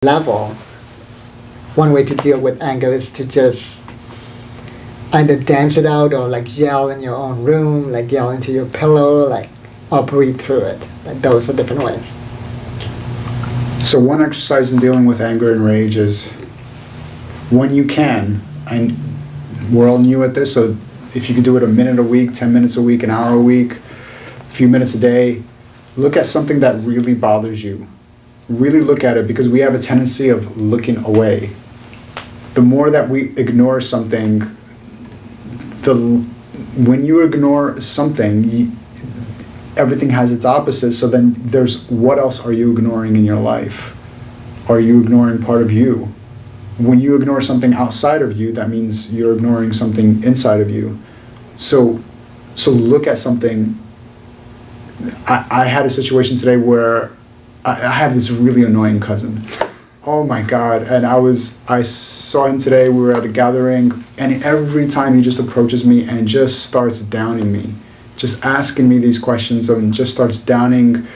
level, one way to deal with anger is to just either dance it out or like yell in your own room, like yell into your pillow, like, or breathe through it. Like those are different ways. So one exercise in dealing with anger and rage is when you can, and we're all new at this, so if you can do it a minute a week, 10 minutes a week, an hour a week, a few minutes a day, look at something that really bothers you. Really look at it, because we have a tendency of looking away. The more that we ignore something, when you ignore something, everything has its opposite. So then there's, what else are you ignoring in your life? Are you ignoring part of you? When you ignore something outside of you, that means you're ignoring something inside of you. So look at something. I had a situation today where I have this really annoying cousin. Oh my God. And I saw him today, we were at a gathering, and every time he just approaches me and just starts downing me, just asking me these questions, and just starts downing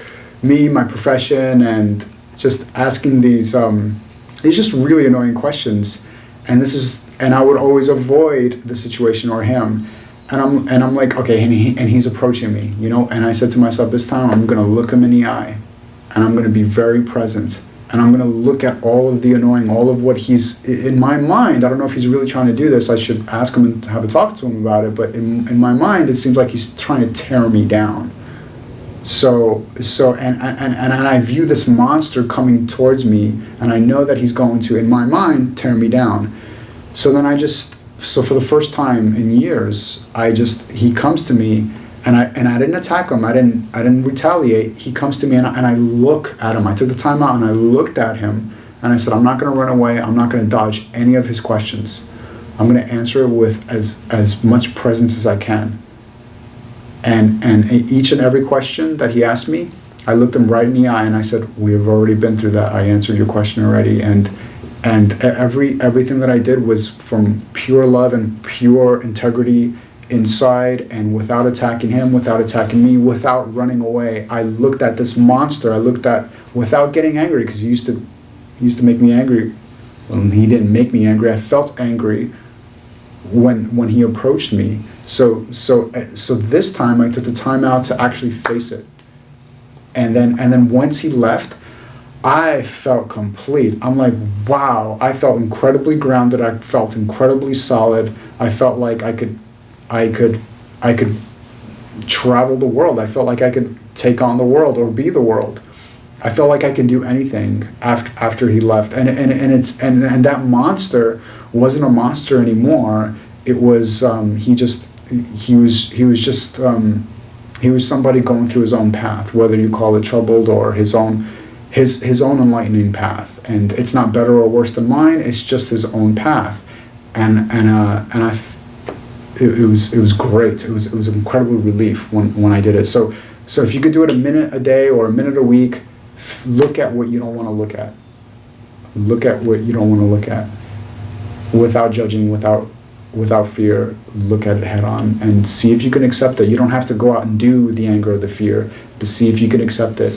me, my profession, and just asking these just really annoying questions. And I would always avoid the situation or him. And I'm like, okay, and he's approaching me, and I said to myself, this time I'm gonna look him in the eye, and I'm gonna be very present, and I'm gonna look at all of the annoying, all of what he's, in my mind, I don't know if he's really trying to do this, I should ask him and have a talk to him about it, but in my mind, it seems like he's trying to tear me down. And I view this monster coming towards me, and I know that he's going to, in my mind, tear me down. So then so for the first time in years, he comes to me, and I didn't attack him, I didn't retaliate. He comes to me, and I look at him. I took the time out and I looked at him, and I said, I'm not gonna run away, I'm not gonna dodge any of his questions. I'm gonna answer it with as much presence as I can. And each and every question that he asked me, I looked him right in the eye and I said, we have already been through that. I answered your question already. And everything that I did was from pure love and pure integrity inside, and without attacking him, without attacking me, without running away. I looked at this monster, without getting angry, because he used to make me angry. Well, he didn't make me angry, I felt angry when he approached me. So this time I took the time out to actually face it. And then once he left, I felt complete. I'm like, wow, I felt incredibly grounded, I felt incredibly solid. I felt like I could travel the world. I felt like I could take on the world or be the world. I felt like I could do anything after he left. And that monster wasn't a monster anymore. It was he was somebody going through his own path, whether you call it troubled or his own enlightening path. And it's not better or worse than mine, it's just his own path. It was great. It was an incredible relief when I did it. So if you could do it a minute a day or a minute a week, look at what you don't want to look at. Look at what you don't want to look at. Without judging, without fear, look at it head on and see if you can accept it. You don't have to go out and do the anger or the fear, but see if you can accept it.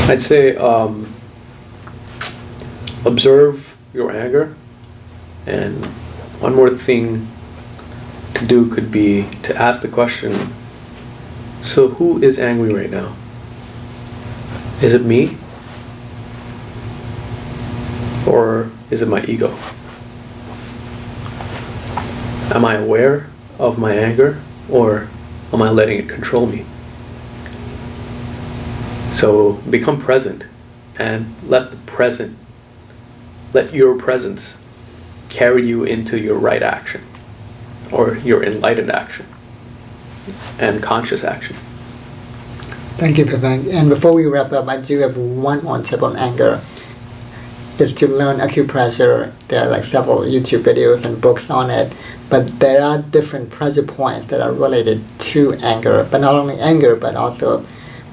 I'd say observe your anger, and one more thing to do could be to ask the question, so who is angry right now? Is it me? Or is it my ego? Am I aware of my anger, or am I letting it control me? So become present and let your presence carry you into your right action, or your enlightened action and conscious action. Thank you, Vivek. And before we wrap up, I do have one more tip on anger. Is to learn acupressure. There are like several YouTube videos and books on it, but there are different pressure points that are related to anger, but not only anger, but also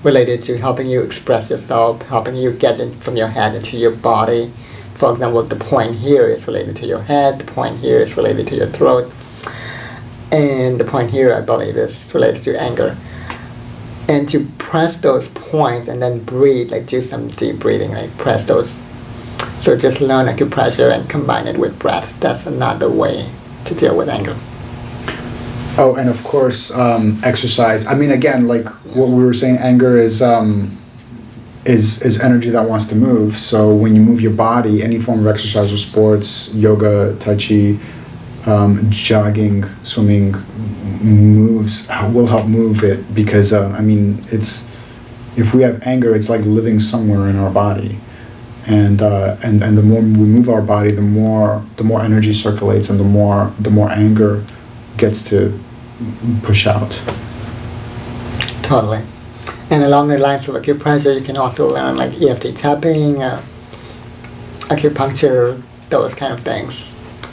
related to helping you express yourself, helping you get it from your head into your body. For example, the point here is related to your head, the point here is related to your throat. And the point here, I believe, is related to anger. And to press those points and then breathe, like do some deep breathing, like press those. So just learn acupressure and combine it with breath. That's another way to deal with anger. Oh, and of course, exercise. I mean, again, like what we were saying, anger is energy that wants to move. So when you move your body, any form of exercise or sports, yoga, tai chi, jogging, swimming, will help move it, because I mean, it's, if we have anger, it's like living somewhere in our body, and the more we move our body, the more energy circulates, and the more anger gets to push out. Totally. And along the lines of acupressure, you can also learn like EFT tapping, acupuncture, those kind of things.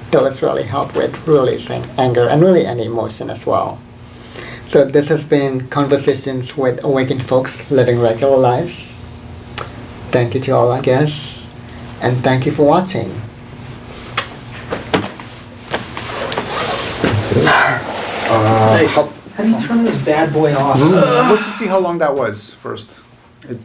Those really help with releasing anger and really any emotion as well. So this has been Conversations with Awakened Folks Living Regular Lives. Thank you to all our guests, and thank you for watching. That's it. Nice. How do you turn this bad boy off? Let's see how long that was first.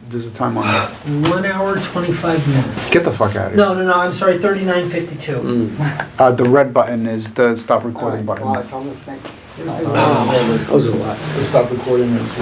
There's a time on it. 1 hour, 25 minutes. Get the fuck out of here. No, I'm sorry, 39:52. The red button is the stop recording button. Wow, it's almost like... That was a lot. The stop recording is.